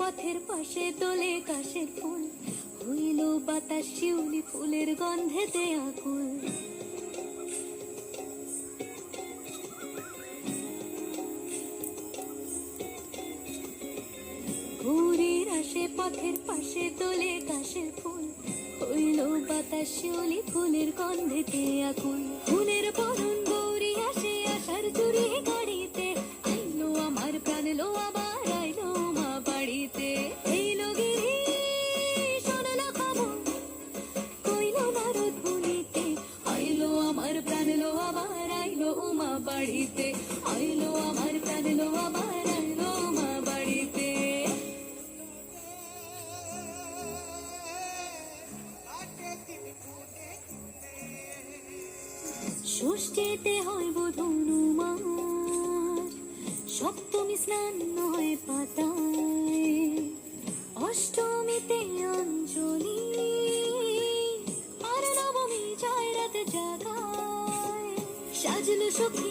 পথের পাশে দোলে কাশের ফুল, হইল বাতাস শিউলি ফুলের গন্ধেতে আকুল। ঘুরির আসে পথের পাশে দোলে কাশের ফুল, হইল বাতাস শিউলি ফুলের গন্ধেতে আকুল। ফুলের বরণ গৌরী আসে আশার চুরি গাড়িতে, আইলো আমার প্রাণ লো আবার আইলো মা বাড়িতে। এইলো গিরি শোনলো খবর, কইলো নারদ বলিতে, আইলো আমার প্রাণ লো আবার আইলো মা বাড়িতে, আইলো আমার প্রাণ লো আবার আইলো মা বাড়িতে। ষষ্ঠীতে হয় ধনুমাস, সপ্তমী স্নান হয় পাতায়, অষ্টমীতে অঞ্জলি, আর নবমী যায় রাত জাগায়। সাজলো সখী